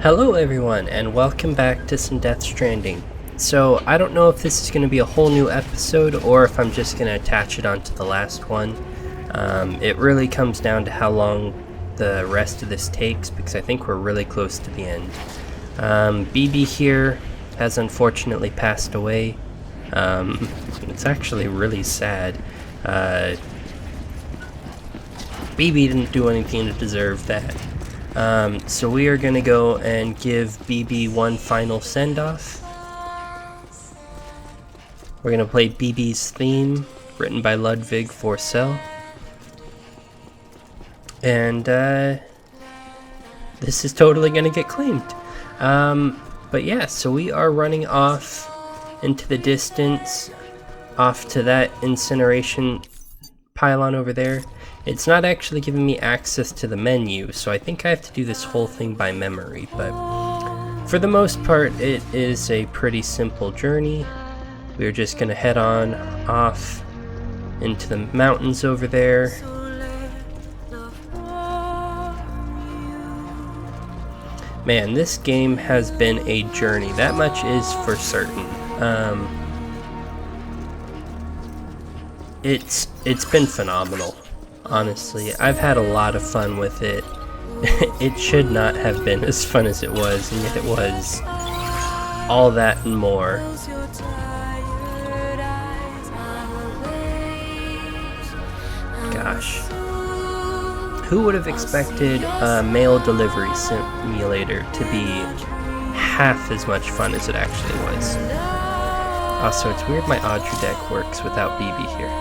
Hello everyone, and welcome back to some Stranding. So, I don't know if this is going to be a whole new episode, or if I'm just going to attach it onto the last one. It really comes down to how long the rest of this takes, because I think we're really close to the end. BB here has unfortunately passed away. It's actually really sad. BB didn't do anything to deserve that. So we are going to go and give BB one final send-off. We're going to play BB's theme, written by Ludwig Forsell. And this is totally going to get claimed. But yeah, so we are running off into the distance, off to that incineration pylon over there. It's not actually giving me access to the menu, so I think I have to do this whole thing by memory, but for the most part it is a pretty simple journey. We're just gonna head on off into the mountains over there. Man, this game has been a journey, that much is for certain. It's been phenomenal. Honestly, I've had a lot of fun with it. It should not have been as fun as it was, and yet it was. All that and more. Gosh. Who would have expected a mail delivery simulator to be half as much fun as it actually was? Also, it's weird my Audrey deck works without BB here.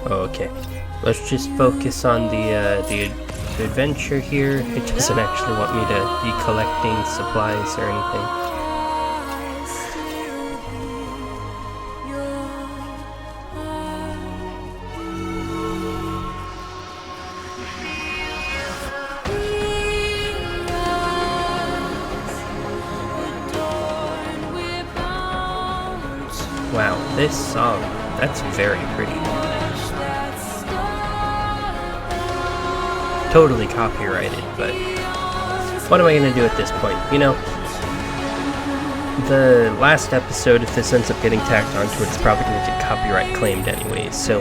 Okay, let's just focus on the adventure here. It doesn't actually want me to be collecting supplies or anything. Wow, this song, that's very pretty. Totally copyrighted, but what am I going to do at this point? You know, the last episode, if this ends up getting tacked onto it, it's probably going to get copyright claimed anyways, so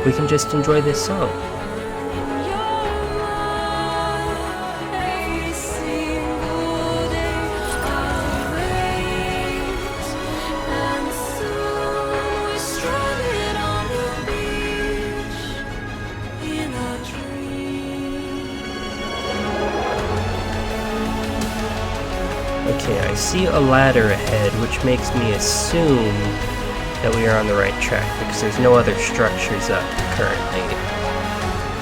we can just enjoy this song. Okay, I see a ladder ahead, which makes me assume that we are on the right track, because there's no other structures up currently.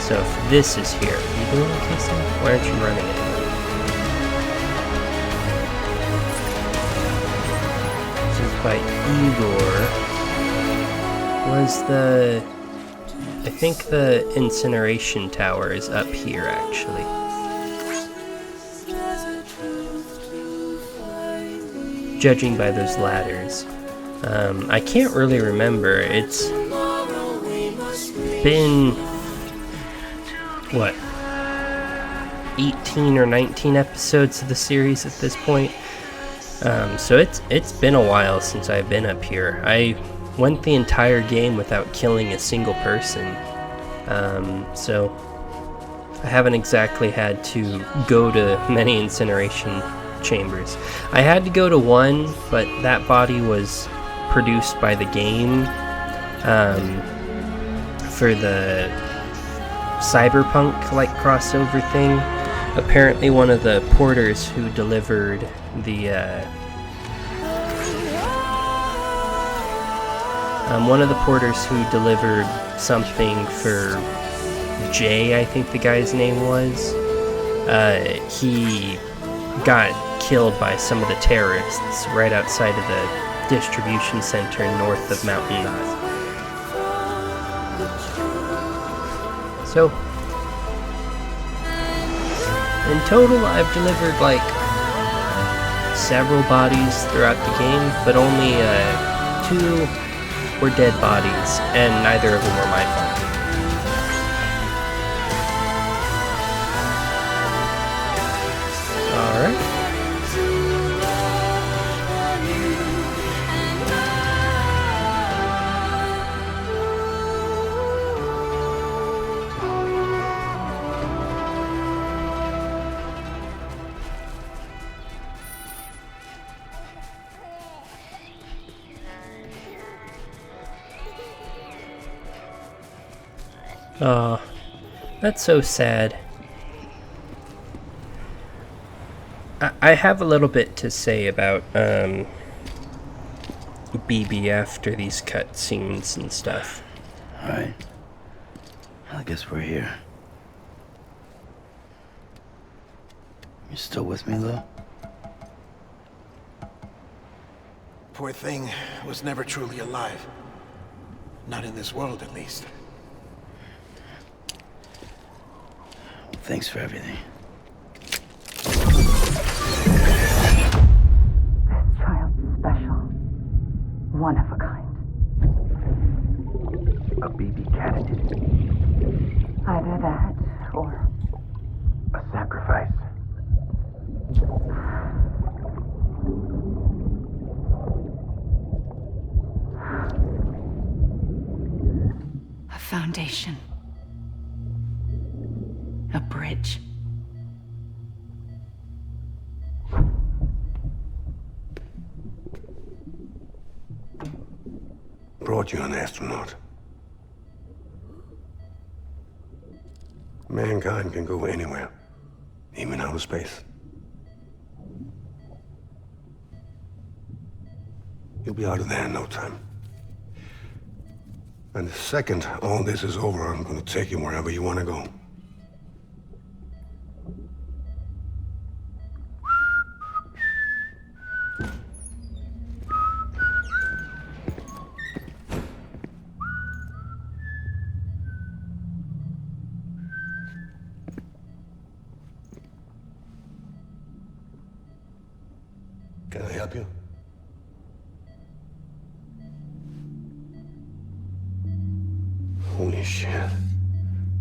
So if this is here, are you doing okay, Sam? Why aren't you running anymore? This is by Igor. I think the incineration tower is up here, actually. Judging by those ladders. I can't really remember. It's been, what, 18 or 19 episodes of the series at this point. So it's been a while since I've been up here. I went the entire game without killing a single person. So I haven't exactly had to go to many incineration chambers. I had to go to one, but that body was produced by the game for the cyberpunk-like crossover thing. Apparently one of the porters who delivered the something for Jay, I think the guy's name was, he got killed by some of the terrorists right outside of the distribution center north of Mountain Knot. So, in total, I've delivered like several bodies throughout the game, but only 2 were dead bodies, and neither of them were my fault. Oh, that's so sad. I have a little bit to say about BB after these cutscenes and stuff. Alright. I guess we're here. You still with me, Lou? Poor thing was never truly alive. Not in this world, at least. Thanks for everything. Child's special. One of a kind. A BB candidate. Either that, or A sacrifice. a foundation. A bridge. Brought you an astronaut. Mankind can go anywhere, even outer space. You'll be out of there in no time. And the second all this is over, I'm gonna take you wherever you want to go. Can I help you? Holy shit.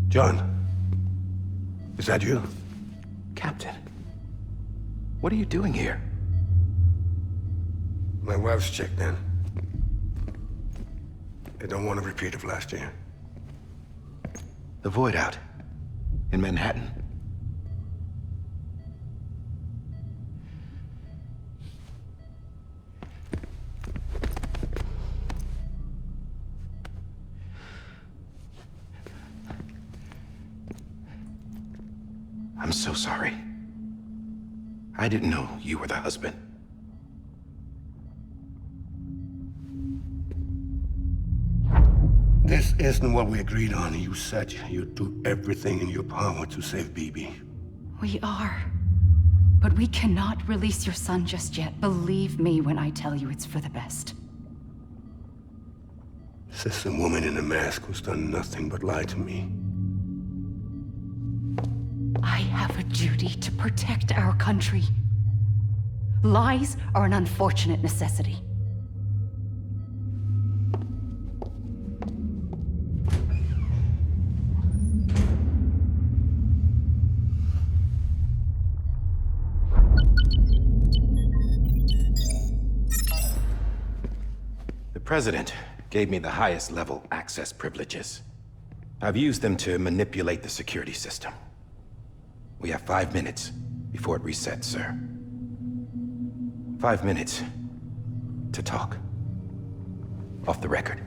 John, is that you? Captain, what are you doing here? My wife's checked in. They don't want a repeat of last year. The Void Out. In Manhattan. I'm so sorry. I didn't know you were the husband. This isn't what we agreed on. You said you'd do everything in your power to save BB. We are. But we cannot release your son just yet. Believe me when I tell you it's for the best. This is a woman in a mask who's done nothing but lie to me. I have a duty to protect our country. Lies are an unfortunate necessity. The President gave me the highest level access privileges. I've used them to manipulate the security system. We have 5 minutes before it resets, sir. 5 minutes to talk. Off the record.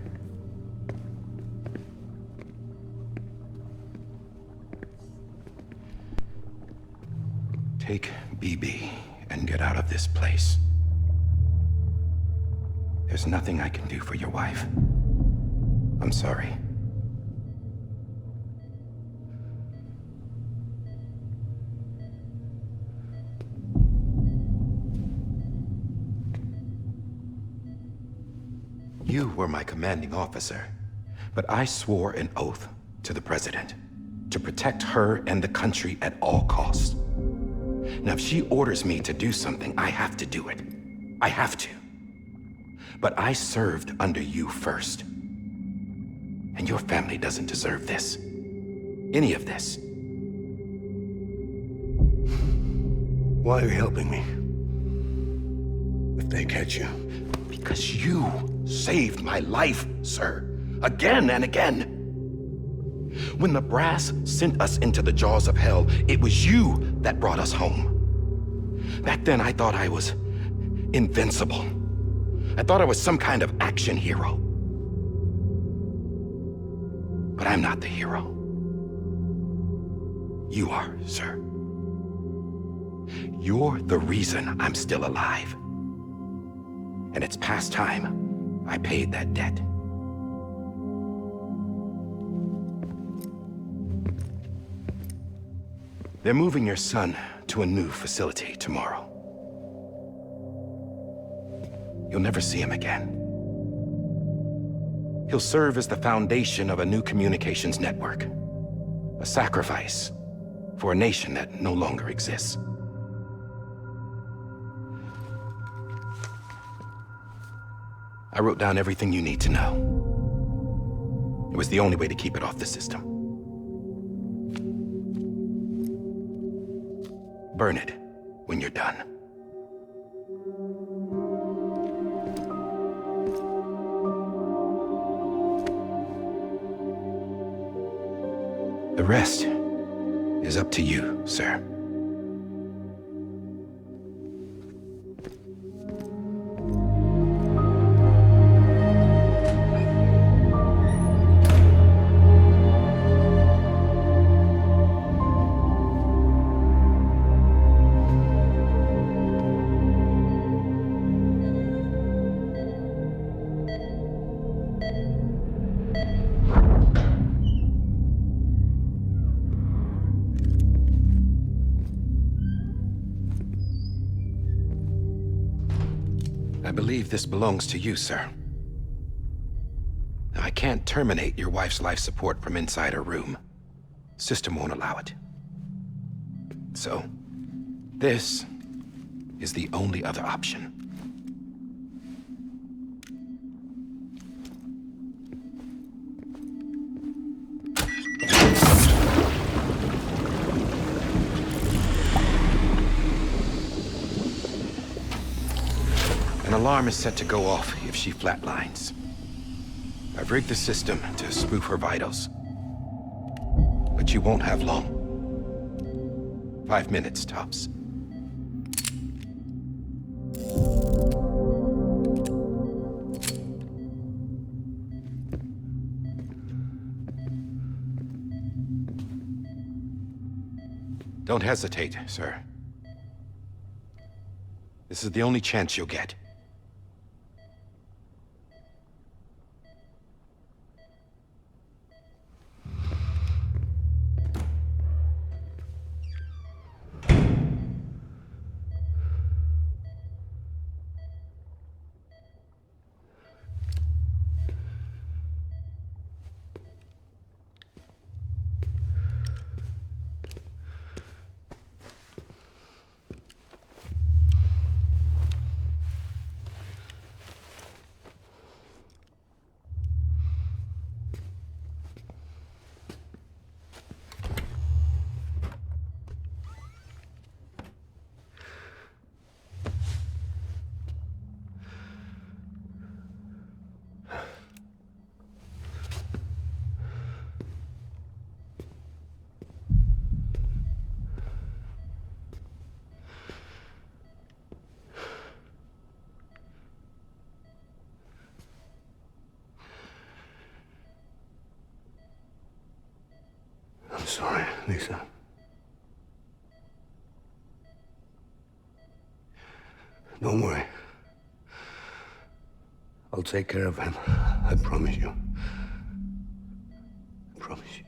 Take BB and get out of this place. There's nothing I can do for your wife. I'm sorry. You were my commanding officer, but I swore an oath to the President to protect her and the country at all costs. Now, if she orders me to do something, I have to do it. I have to. But I served under you first. And your family doesn't deserve this. Any of this. Why are you helping me? If they catch you. Because you saved my life, sir. Again and again. When the brass sent us into the jaws of hell, it was you that brought us home. Back then, I thought I was invincible. I thought I was some kind of action hero. But I'm not the hero. You are, sir. You're the reason I'm still alive. And it's past time I paid that debt. They're moving your son to a new facility tomorrow. You'll never see him again. He'll serve as the foundation of a new communications network. A sacrifice for a nation that no longer exists. I wrote down everything you need to know. It was the only way to keep it off the system. Burn it when you're done. The rest is up to you, sir. I believe this belongs to you, sir. Now, I can't terminate your wife's life support from inside her room. System won't allow it. So, this is the only other option. An alarm is set to go off if she flatlines. I've rigged the system to spoof her vitals. But you won't have long. 5 minutes, tops. Don't hesitate, sir. This is the only chance you'll get. I'm sorry, Lisa. Don't worry. I'll take care of him. I promise you. I promise you.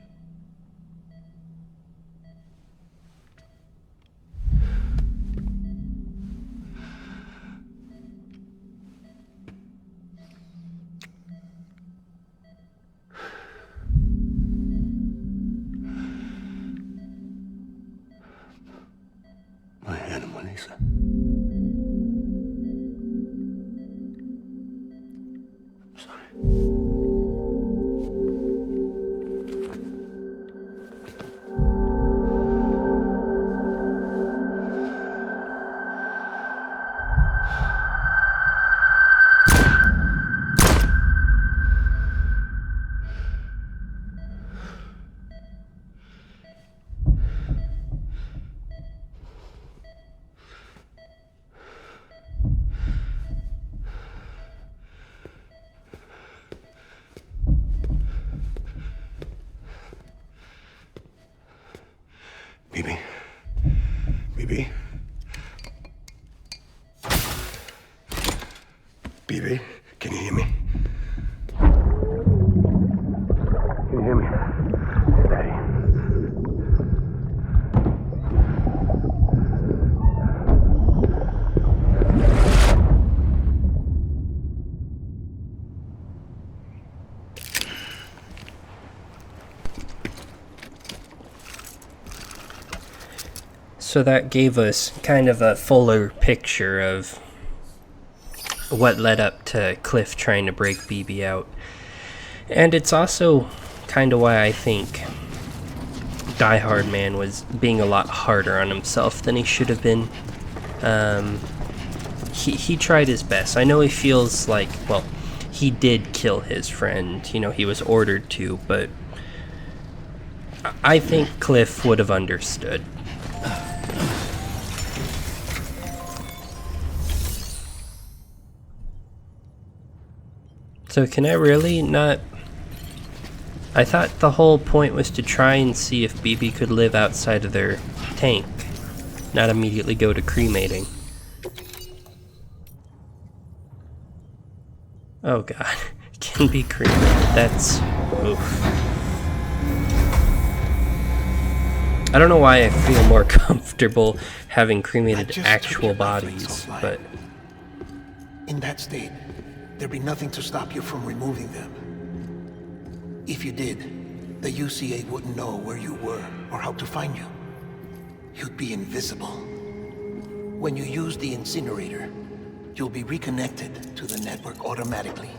My animal, Lisa. I'm sorry. BB, can you hear me? Can you hear me? Steady. So that gave us kind of a fuller picture of what led up to Cliff trying to break BB out. And it's also kind of why I think Die Hard Man was being a lot harder on himself than he should have been. He tried his best. I know he feels like, well, he did kill his friend. You know, he was ordered to, but I think Cliff would have understood. So can I really not... I thought the whole point was to try and see if BB could live outside of their tank, not immediately go to cremating. Oh god, can be cremated. That's... oof. I don't know why I feel more comfortable having cremated actual bodies, but... In that state, there'd be nothing to stop you from removing them. If you did, the UCA wouldn't know where you were or how to find you. You'd be invisible. When you use the incinerator, you'll be reconnected to the network automatically.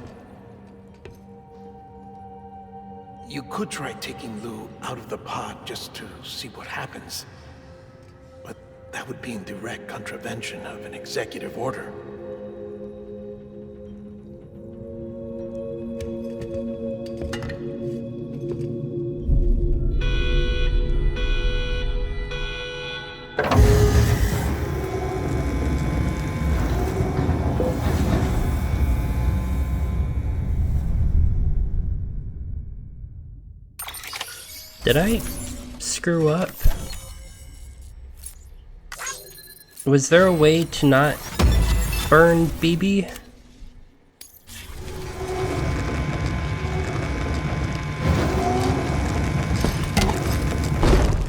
You could try taking Lou out of the pod just to see what happens. But that would be in direct contravention of an executive order. Did I screw up? Was there a way to not burn BB?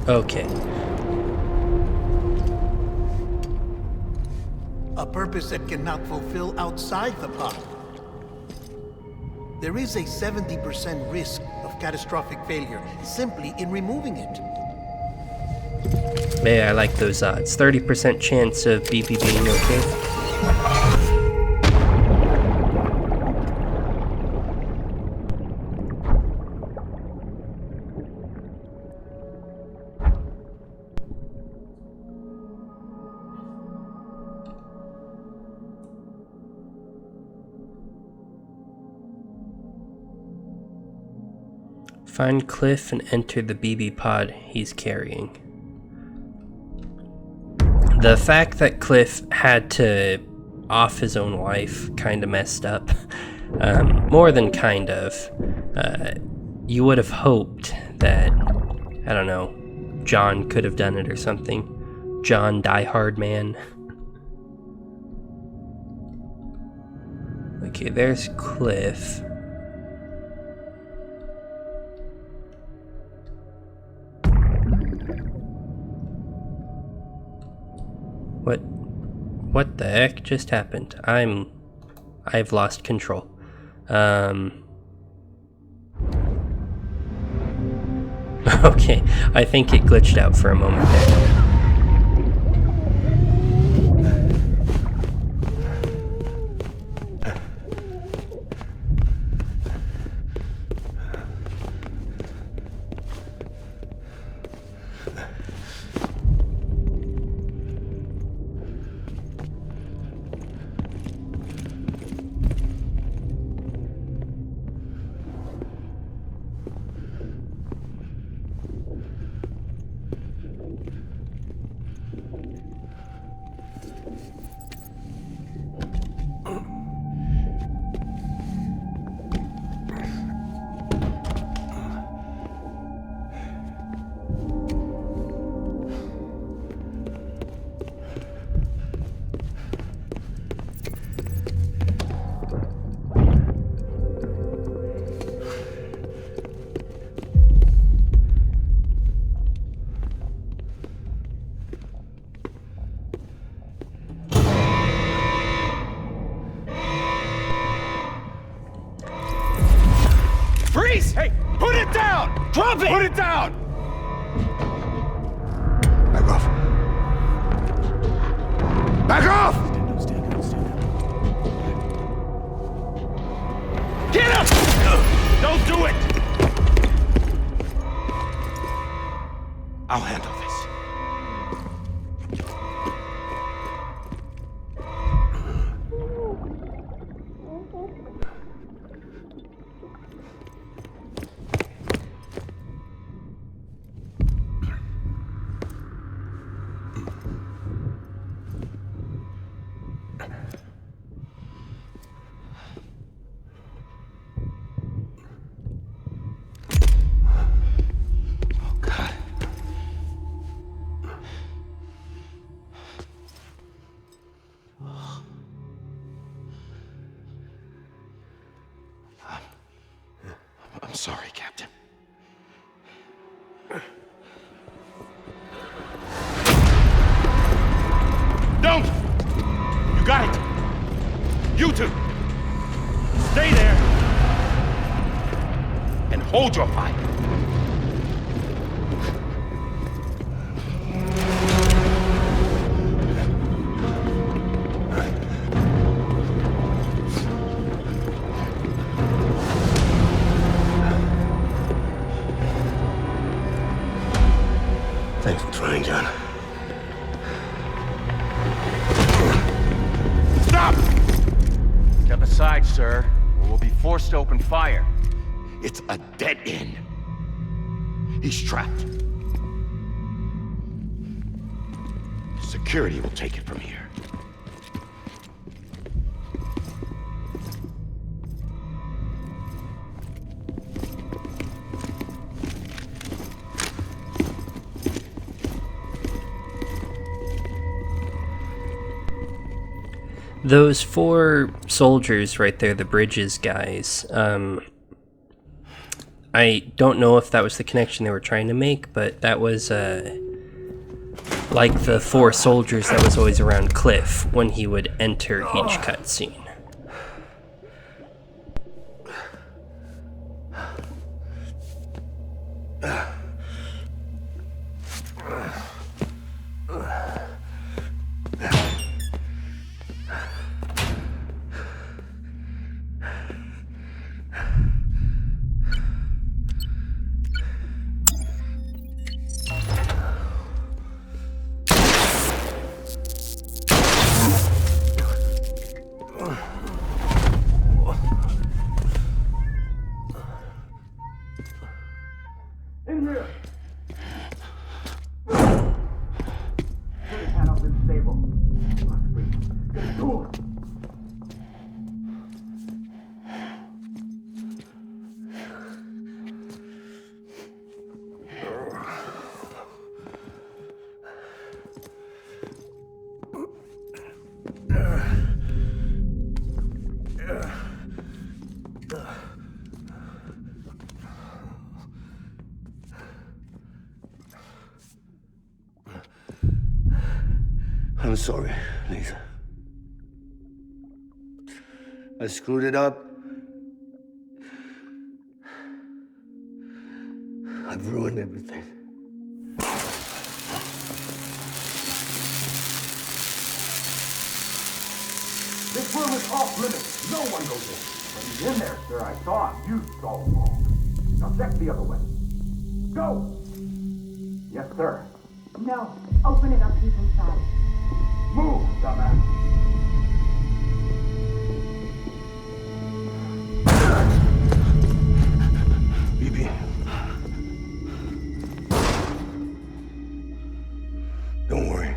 Okay. A purpose that cannot fulfill outside the pod. There is a 70% risk of catastrophic failure simply in removing it. Hey, I like those odds. 30% chance of BB being okay. Find Cliff and enter the BB pod he's carrying. The fact that Cliff had to off his own wife kind of messed up. More than kind of. You would have hoped that, I don't know, John could have done it or something. John Die Hard Man. Okay, there's Cliff. What the heck just happened? I've lost control. Okay, I think it glitched out for a moment there. Freeze! Hey, put it down! Drop it! Put it down! Back off. Back off! Get up! Don't do it! I'll handle this. I'm sorry, Captain. Don't! You got it! You two! Stay there! And hold your fire! Thanks for trying, John. Stop! Step aside, sir, or we'll be forced to open fire. It's a dead end. He's trapped. Security will take it from here. Those 4 soldiers right there, the bridges guys, I don't know if that was the connection they were trying to make, but that was like the 4 soldiers that was always around Cliff when he would enter each cutscene. I'm sorry, Lisa. I screwed it up. I've ruined everything. This room is off limits. No one goes in. But he's in there, sir. I saw him. You saw him all. Now check the other way. Go! Yes, sir. No. Open it up. He's inside. Move, dumbass. Bibi. Don't worry.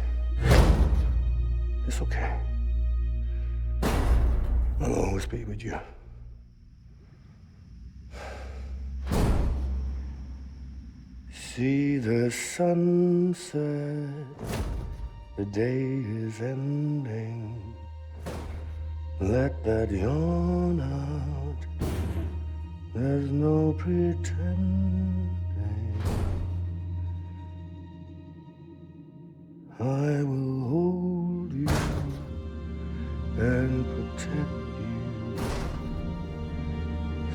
It's okay. I'll always be with you. See the sunset. The day is ending. Let that yawn out. There's no pretending. I will hold you and protect you.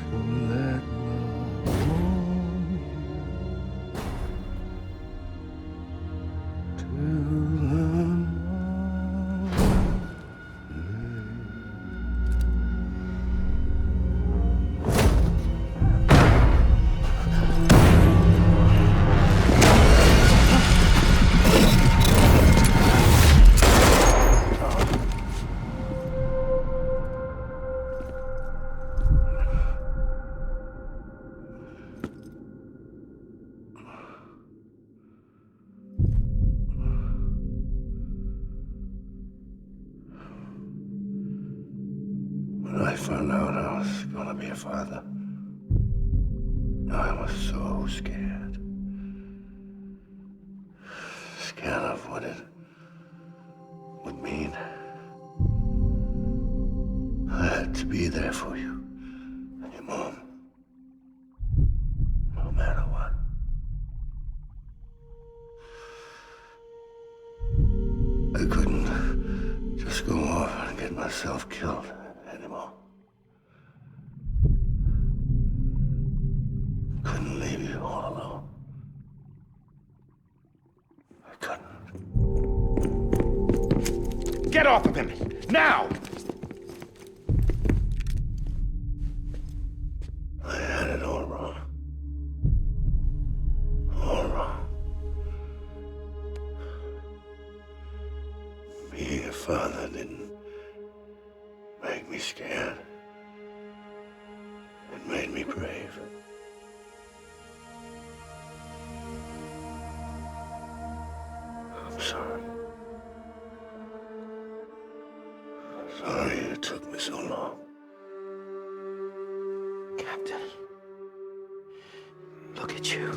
So let love found out I was gonna be a father, I was so scared. Scared of what it would mean. I had to be there for you and your mom, no matter what. I couldn't just go off and get myself killed anymore. Couldn't leave you all alone. I couldn't. Get off of him! Now! I had it all wrong. All wrong. Being a father didn't make me scared. It made me brave. I'm sorry. Sorry it took me so long. Captain, look at you.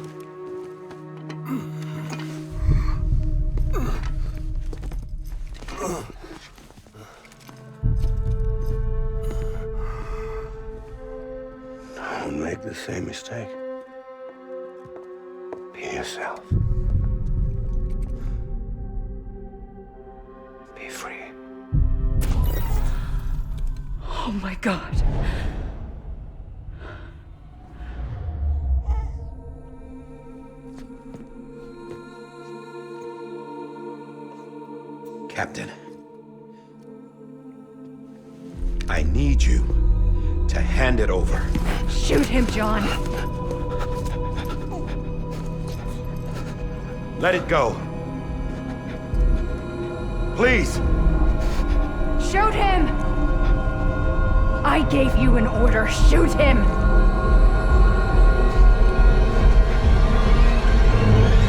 Don't make the same mistake. Be yourself. Be free. Oh my God. Captain, I need you to hand it over. Shoot him, John. Let it go. Please. Shoot him! I gave you an order. Shoot him!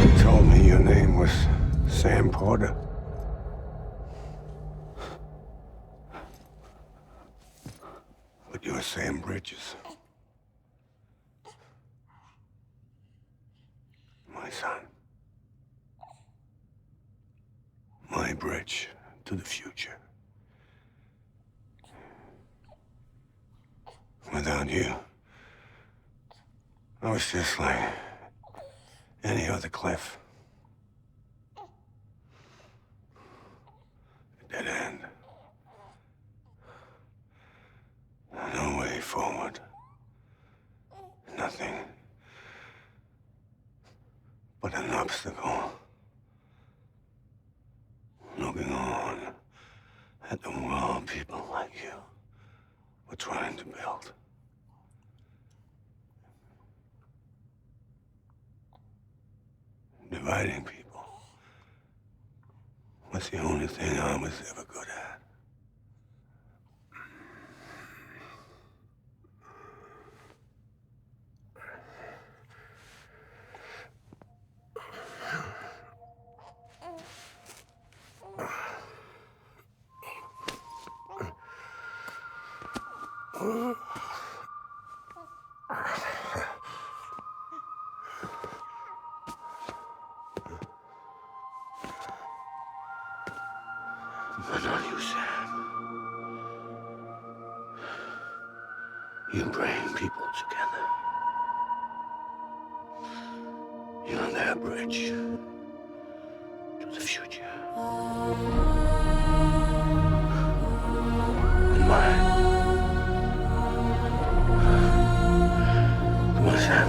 You told me your name was Sam Porter. But you're Sam Bridges. My son. My bridge to the future. Without you, I was just like any other Cliff. A dead end. No way forward. Nothing but an obstacle. Looking on at the world people like you were trying to build. Dividing people was the only thing I was ever good at. But not you, Sam. You bring people together. You're their bridge to the future. And mine. Come on, Sam.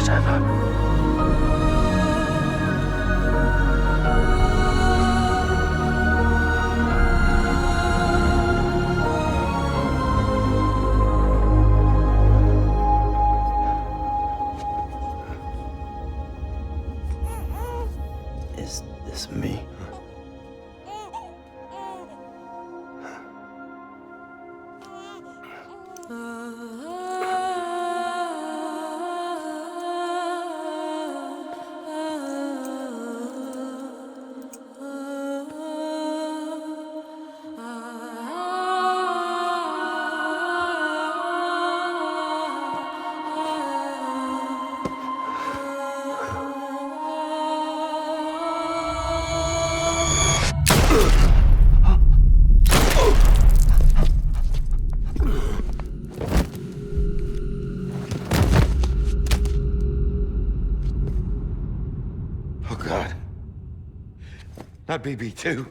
Stand up. my BB too.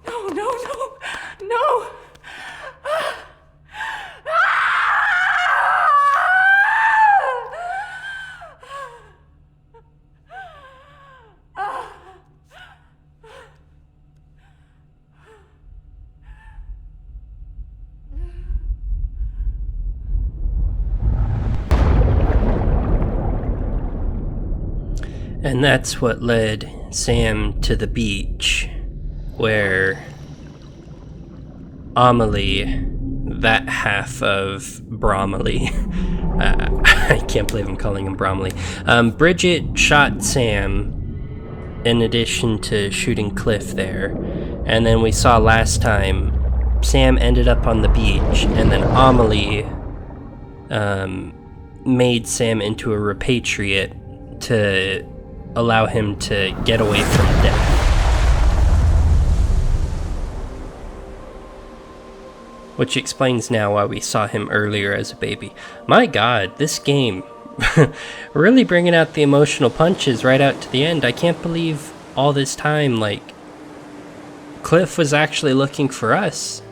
No, no, no, no! And that's what led Sam to the beach, where Amelie, that half of Bromley, I can't believe I'm calling him Bromley, Bridget shot Sam in addition to shooting Cliff there. And then we saw last time, Sam ended up on the beach, and then Amelie made Sam into a repatriate to allow him to get away from death. Which explains now why we saw him earlier as a baby. My god, this game really bringing out the emotional punches right out to the end. I can't believe all this time, like, Cliff was actually looking for us.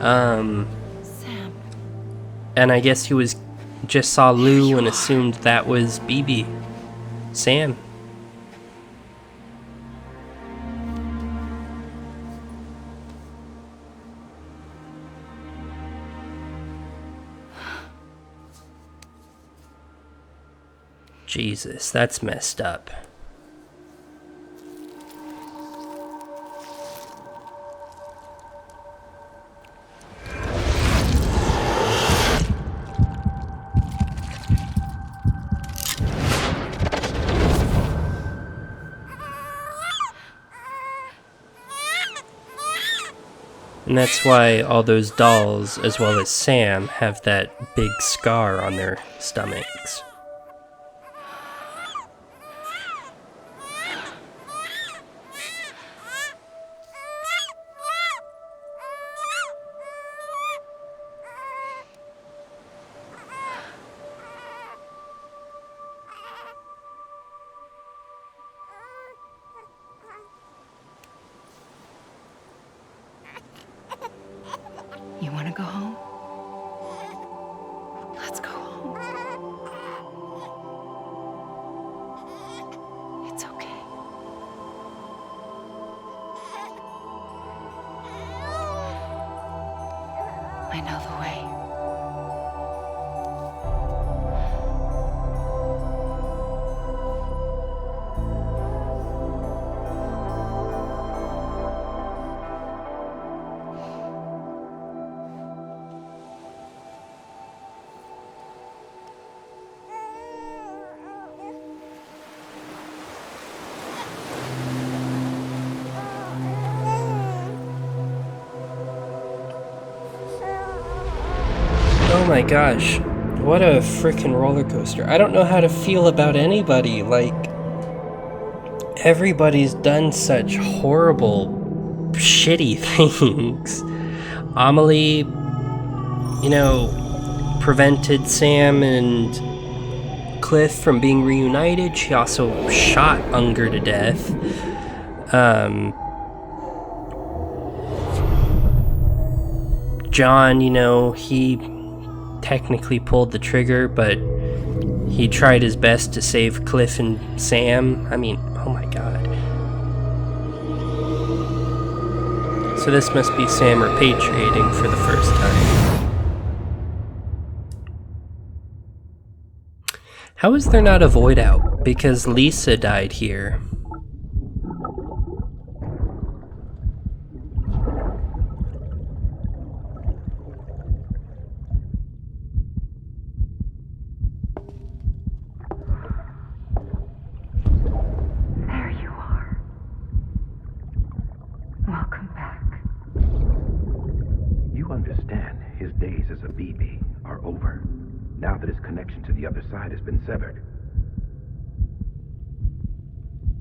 Sam. And I guess he was just saw Lou and assumed that was BB. Sam. Jesus, that's messed up. And that's why all those dolls, as well as Sam, have that big scar on their stomachs. You want to go home? Let's go home. It's okay. I know the way. Oh my gosh, what a freaking roller coaster. I don't know how to feel about anybody. Like, everybody's done such horrible, shitty things. Amelie, you know, prevented Sam and Cliff from being reunited. She also shot Unger to death. John, you know, he technically pulled the trigger, but he tried his best to save Cliff and Sam. I mean, oh my god. So this must be Sam repatriating for the first time. How is there not a void out? Because Lisa died here. There you are. Welcome back. You understand his days as a BB are over, now that his connection to the other side has been severed.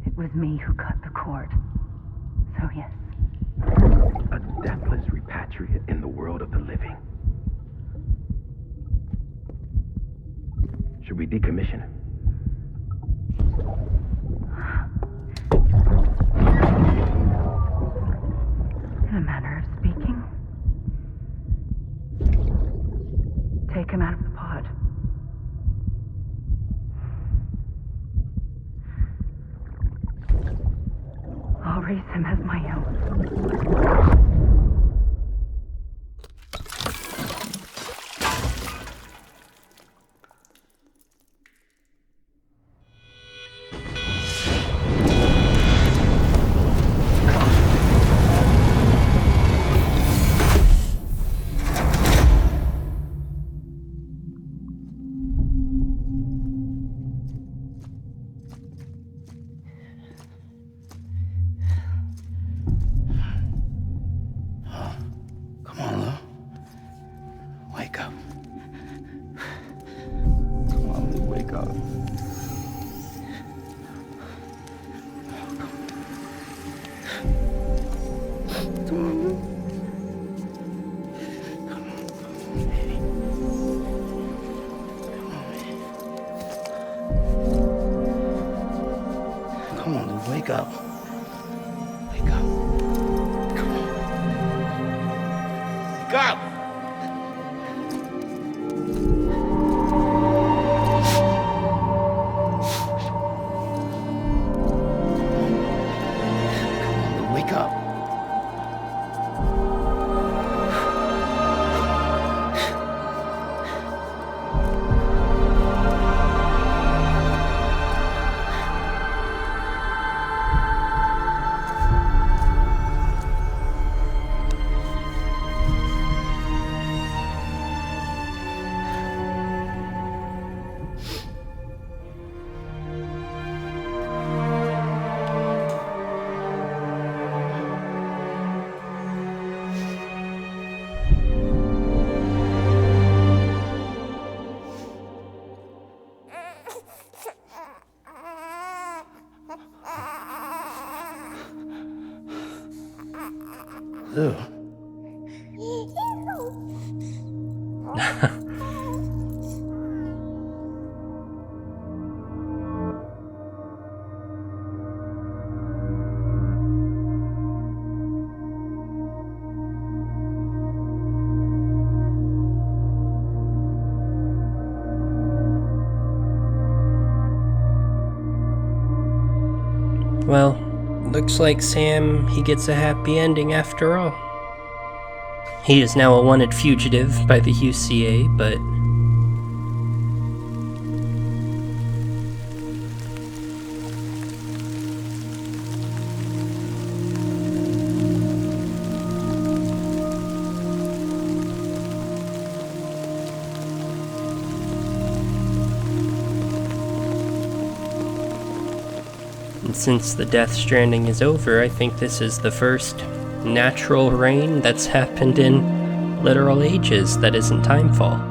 It was me who cut the cord. So yes. A deathless repatriate in the world of the living. Should we decommission him? In a manner of speaking. Take him out of the pod. I'll raise him as my own. Come on, Lou. Wake up. Come on, Lou, wake up. Come on, Lou. Come on, baby. Come on, Lou, wake up. Wake up. Come on. Wake up! Come on, Lou, wake up. Lou. Well, looks like Sam, he gets a happy ending after all. He is now a wanted fugitive by the UCA, but and since the Death Stranding is over, I think this is the first natural rain that's happened in literal ages that isn't timefall.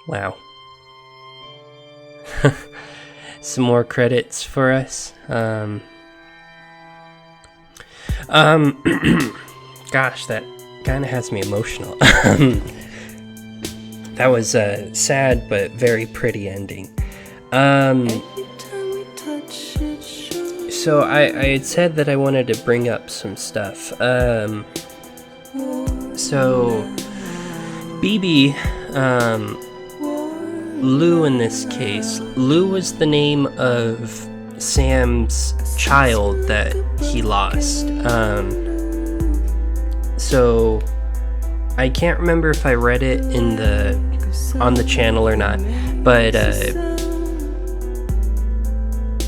Wow. Some more credits for us. Gosh, that kind of has me emotional. That was a sad but very pretty ending. So I had said that I wanted to bring up some stuff. So BB, Lou in this case, Lou was the name of Sam's child that he lost. So I can't remember if I read it on the channel or not, but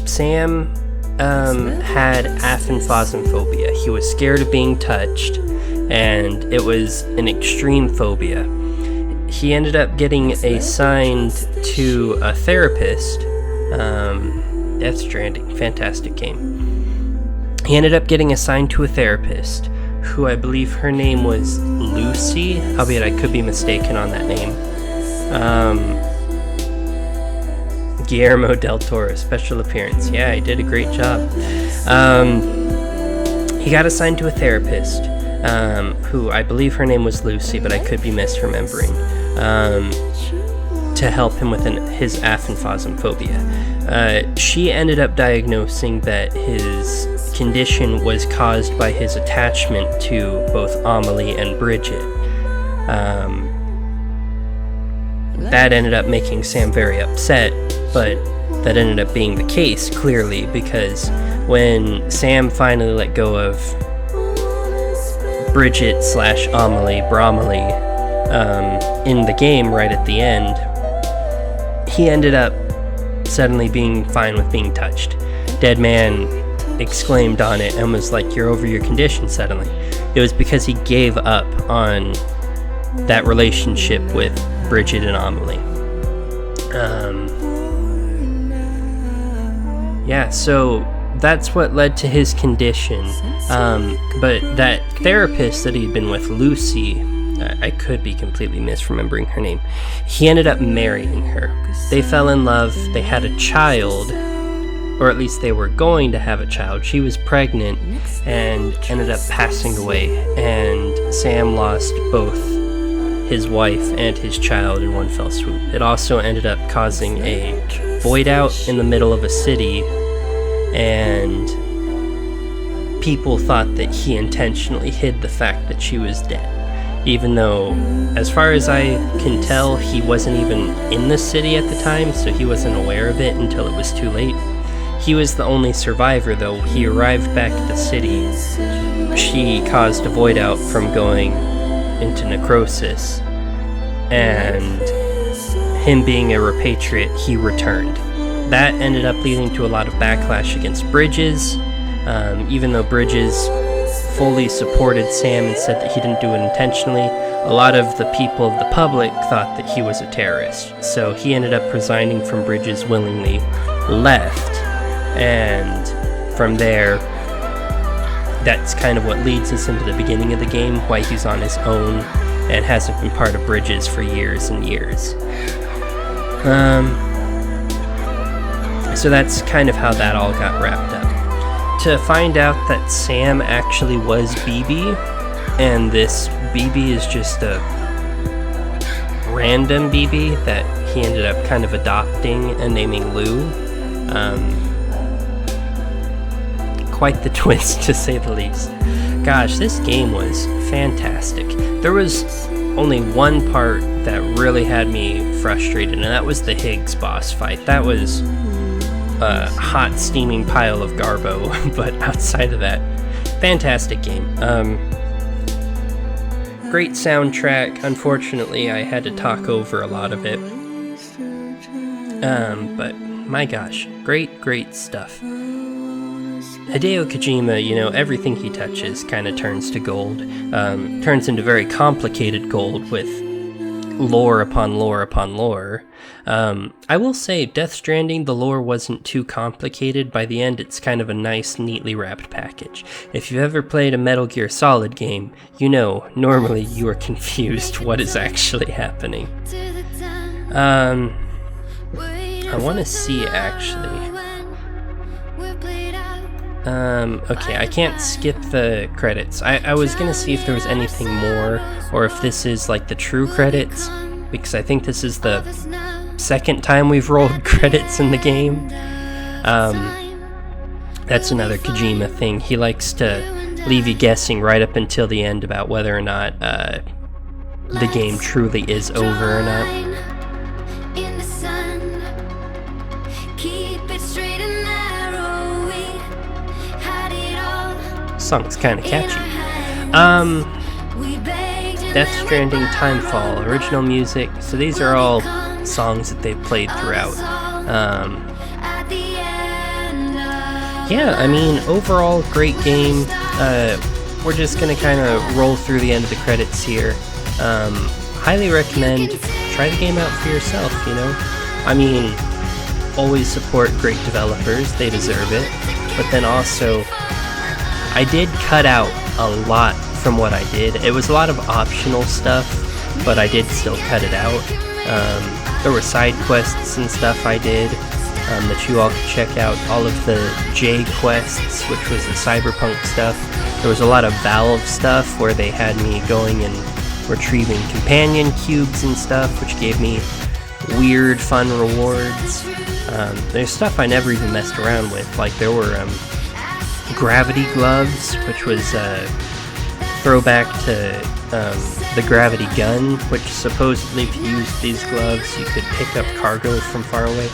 Sam had aphanphosmphobia. He was scared of being touched, and it was an extreme phobia. He ended up getting assigned to a therapist. Death Stranding, fantastic game. He ended up getting assigned to a therapist who I believe her name was Lucy, albeit I could be mistaken on that name. Guillermo del Toro, special appearance. Yeah, he did a great job. He got assigned to a therapist, who I believe her name was Lucy, but I could be misremembering, to help him with his aphanphasmophobia. She ended up diagnosing that his condition was caused by his attachment to both Amelie and Bridget. That ended up making Sam very upset, but that ended up being the case, clearly, because when Sam finally let go of Bridget / Amelie, Bromley, in the game right at the end, he ended up suddenly being fine with being touched. Deadman exclaimed on it and was like, "You're over your condition suddenly." It was because he gave up on that relationship with Bridget and Amelie. Yeah, so that's what led to his condition. But that therapist that he'd been with, Lucy, I could be completely misremembering her name, he ended up marrying her. They fell in love, they had a child, or at least they were going to have a child. She was pregnant and ended up passing away, and Sam lost both his wife and his child in one fell swoop. It also ended up causing a void out in the middle of a city, and people thought that he intentionally hid the fact that she was dead, even though, as far as I can tell, he wasn't even in the city at the time, so he wasn't aware of it until it was too late. He was the only survivor, though. He arrived back at the city. She caused a void out from going into necrosis, and him being a repatriate, he returned. That ended up leading to a lot of backlash against Bridges, even though Bridges fully supported Sam and said that he didn't do it intentionally. A lot of the people of the public thought that he was a terrorist, so he ended up resigning from Bridges willingly, left, and from there, that's kind of what leads us into the beginning of the game, why he's on his own and hasn't been part of Bridges for years and years. So that's kind of how that all got wrapped up. To find out that Sam actually was BB, and this BB is just a random BB that he ended up kind of adopting and naming Lou. Quite the twist, to say the least. Gosh, this game was fantastic. There was only one part that really had me frustrated, and that was the Higgs boss fight. That was a hot, steaming pile of garbo, but outside of that, fantastic game. Great soundtrack. Unfortunately, I had to talk over a lot of it. But my gosh, great stuff. Hideo Kojima, everything he touches kind of turns to gold. Turns into very complicated gold with lore upon lore upon lore. I will say, Death Stranding, the lore wasn't too complicated. By the end, it's kind of a nice, neatly wrapped package. If you've ever played a Metal Gear Solid game, normally you are confused what is actually happening. I want to see, actually. Okay, I can't skip the credits. I was gonna see if there was anything more, or if this is like the true credits, because I think this is the second time we've rolled credits in the game. That's another Kojima thing. He likes to leave you guessing right up until the end about whether or not the game truly is over or not. Song's kind of catchy. Death Stranding, Timefall, original music. So these are all songs that they've played throughout. Yeah, I mean, overall, great game. We're just gonna kind of roll through the end of the credits here. Highly recommend. Try the game out for yourself, I mean, always support great developers. They deserve it. But then also, I did cut out a lot from what I did. It was a lot of optional stuff, but I did still cut it out. There were side quests and stuff I did, that you all could check out. All of the J quests, which was the cyberpunk stuff. There was a lot of Valve stuff where they had me going and retrieving companion cubes and stuff, which gave me weird, fun rewards. There's stuff I never even messed around with. Like there were gravity gloves, which was a throwback to the gravity gun, which supposedly if you used these gloves you could pick up cargo from far away.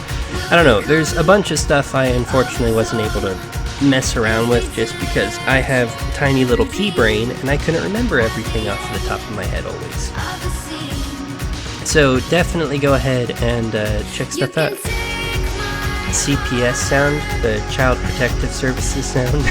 I don't know, there's a bunch of stuff I unfortunately wasn't able to mess around with just because I have tiny little pea brain and I couldn't remember everything off the top of my head always. So definitely go ahead and check stuff out. CPS sound, the Child Protective Services sound.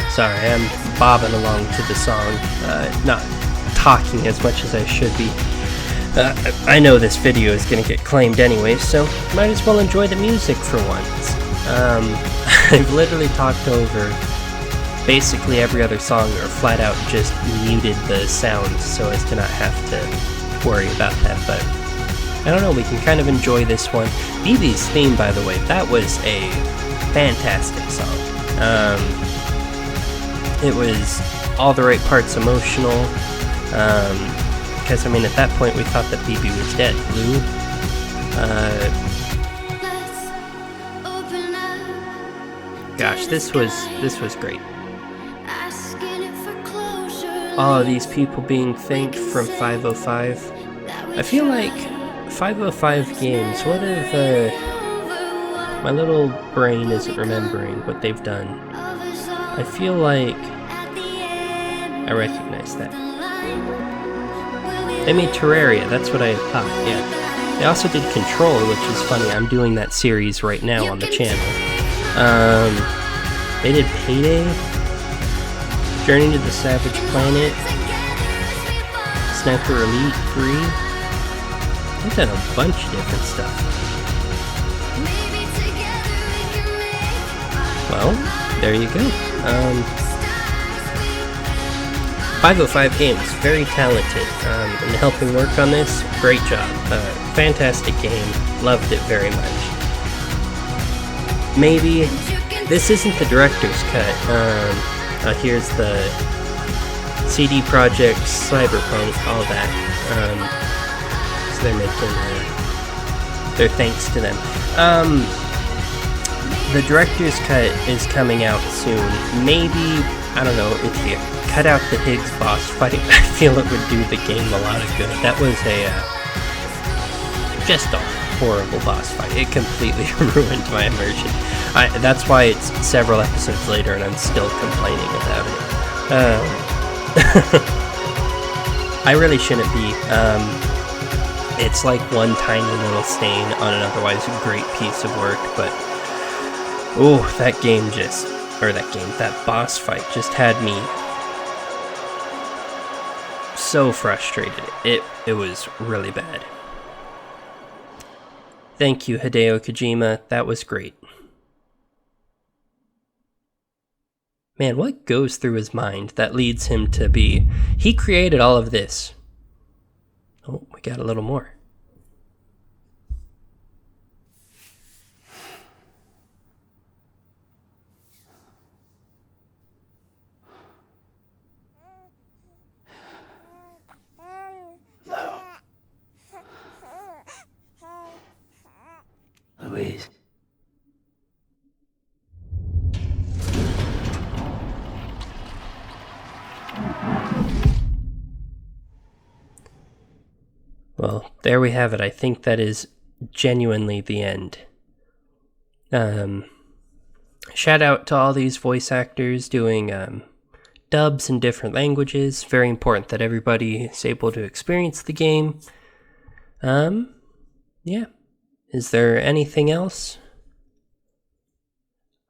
Sorry, I'm bobbing along to the song, not talking as much as I should be. I know this video is going to get claimed anyway, so might as well enjoy the music for once. I've literally talked over basically every other song, or flat out just muted the sounds so as to not have to worry about that, but I don't know, we can kind of enjoy this one. BB's theme, by the way, that was a fantastic song. It was all the right parts emotional, because I mean at that point we thought that BB was dead. Blue, gosh, this was great. All of these people being thanked from 505. I feel like 505 games, what if my little brain isn't remembering what they've done. I feel like I recognize that. They made Terraria, that's what I thought, yeah. They also did Control, which is funny, I'm doing that series right now on the channel. They did Payday, Journey to the Savage Planet, Sniper Elite 3. They've done a bunch of different stuff. Well, there you go. 505 Games, very talented in helping work on this. Great job. Fantastic game. Loved it very much. Maybe this isn't the director's cut. Here's the CD Projekt, Cyberpunk, all that. So they're making their thanks to them. The director's cut is coming out soon. Maybe, I don't know, if you cut out the Higgs boss fight, I feel it would do the game a lot of good. That was just a horrible boss fight. It completely ruined my immersion. That's why it's several episodes later and I'm still complaining about it. I really shouldn't be. It's like one tiny little stain on an otherwise great piece of work, but oh, that boss fight just had me so frustrated. It was really bad. Thank you, Hideo Kojima. That was great. Man, what goes through his mind that leads him to be... He created all of this. Oh, we got a little more. Louise. Well, there we have it. I think that is genuinely the end. Shout out to all these voice actors doing dubs in different languages. Very important that everybody is able to experience the game. Yeah. Is there anything else?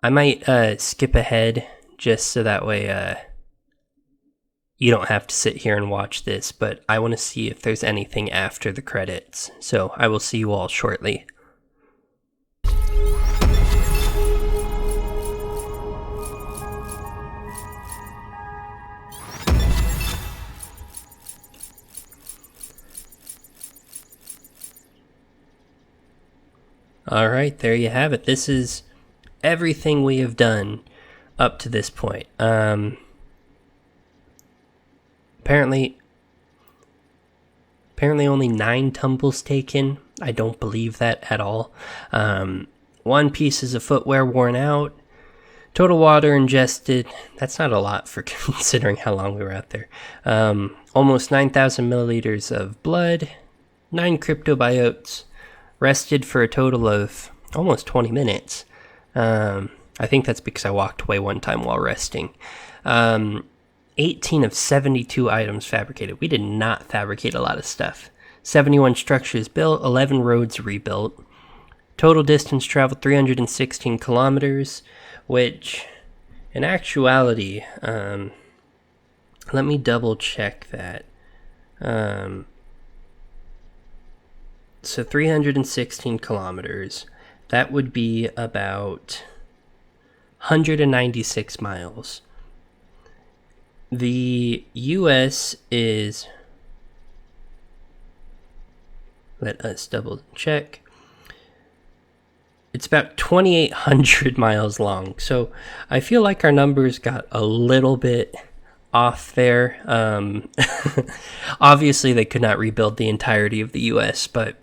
I might skip ahead just so that way you don't have to sit here and watch this, but I want to see if there's anything after the credits. So I will see you all shortly. Alright, there you have it. This is everything we have done up to this point. Apparently only 9 tumbles taken. I don't believe that at all. 1 piece of footwear worn out. Total water ingested. That's not a lot for considering how long we were out there. Almost 9,000 milliliters of blood. 9 cryptobiotes. Rested for a total of almost 20 minutes. I think that's because I walked away one time while resting. 18 of 72 items fabricated. We did not fabricate a lot of stuff. 71 structures built, 11 roads rebuilt. Total distance traveled 316 kilometers, which in actuality, let me double check that. So 316 kilometers, that would be about 196 miles. The US is, let us double check, it's about 2,800 miles long. So I feel like our numbers got a little bit off there. Obviously they could not rebuild the entirety of the US, but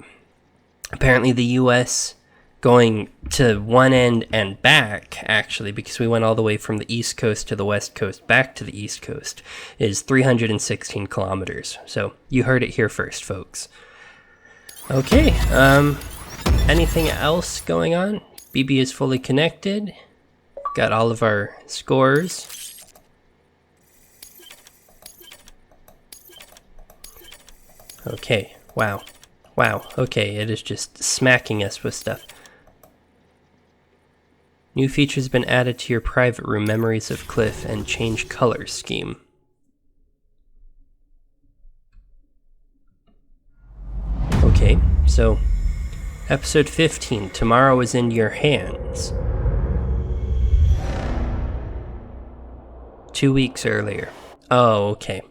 apparently the US going to one end and back, actually, because we went all the way from the East Coast to the West Coast back to the East Coast, is 316 kilometers. So you heard it here first, folks. Okay, anything else going on? BB is fully connected. Got all of our scores. Okay, wow. Wow, okay, it is just smacking us with stuff. New features have been added to your private room, Memories of Cliff, and change color scheme. Okay, so episode 15, Tomorrow is in Your Hands. 2 weeks earlier. Oh, okay.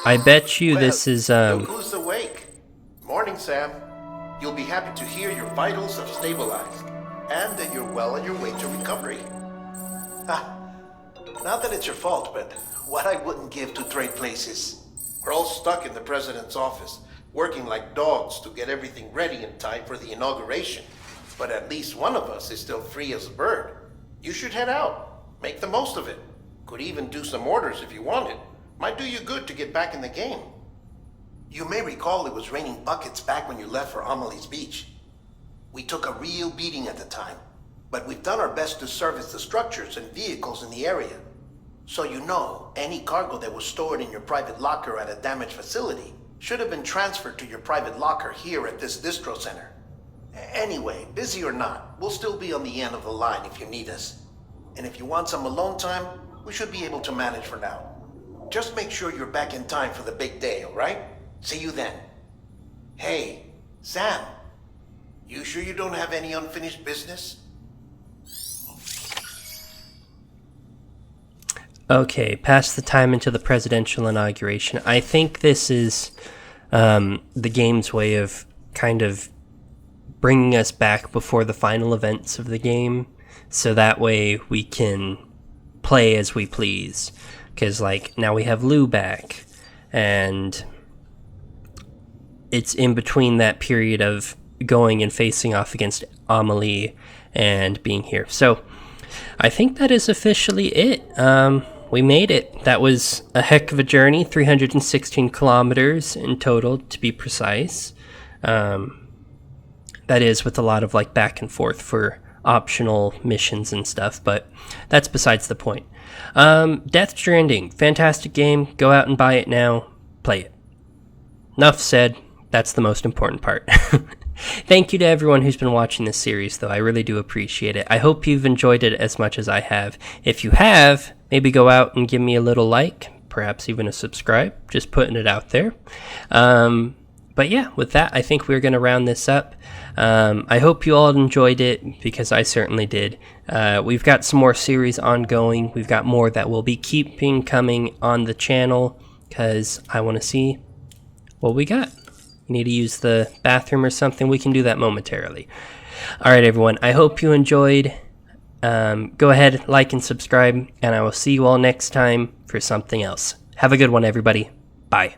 I bet you this is, Look who's awake. Morning, Sam. You'll be happy to hear your vitals have stabilized, and that you're well on your way to recovery. Not that it's your fault, but what I wouldn't give to trade places. We're all stuck in the president's office, working like dogs to get everything ready in time for the inauguration. But at least one of us is still free as a bird. You should head out. Make the most of it. Could even do some orders if you wanted. Might do you good to get back in the game. You may recall it was raining buckets back when you left for Amelie's Beach. We took a real beating at the time, but we've done our best to service the structures and vehicles in the area. So you know, any cargo that was stored in your private locker at a damaged facility should have been transferred to your private locker here at this distro center. Anyway, busy or not, we'll still be on the end of the line if you need us. And if you want some alone time, we should be able to manage for now. Just make sure you're back in time for the big day, alright? See you then. Hey, Sam. You sure you don't have any unfinished business? Okay, pass the time into the presidential inauguration. I think this is the game's way of kind of bringing us back before the final events of the game, so that way we can play as we please. Because, like, now we have Lou back, and it's in between that period of going and facing off against Amelie and being here. So, I think that is officially it. We made it. That was a heck of a journey, 316 kilometers in total, to be precise. That is with a lot of, like, back and forth for optional missions and stuff, but that's besides the point. Death Stranding, fantastic game. Go out and buy it now. Play it. Enough said. That's the most important part. Thank you to everyone who's been watching this series, though. I really do appreciate it. I hope you've enjoyed it as much as I have. If you have, maybe go out and give me a little like, perhaps even a subscribe, just putting it out there. But yeah, with that, I think we're going to round this up. I hope you all enjoyed it, because I certainly did. We've got some more series ongoing. We've got more that will be keeping coming on the channel, because I want to see what we got. You need to use the bathroom or something, we can do that momentarily. Alright everyone, I hope you enjoyed. Go ahead, like and subscribe, and I will see you all next time for something else. Have a good one, everybody. Bye.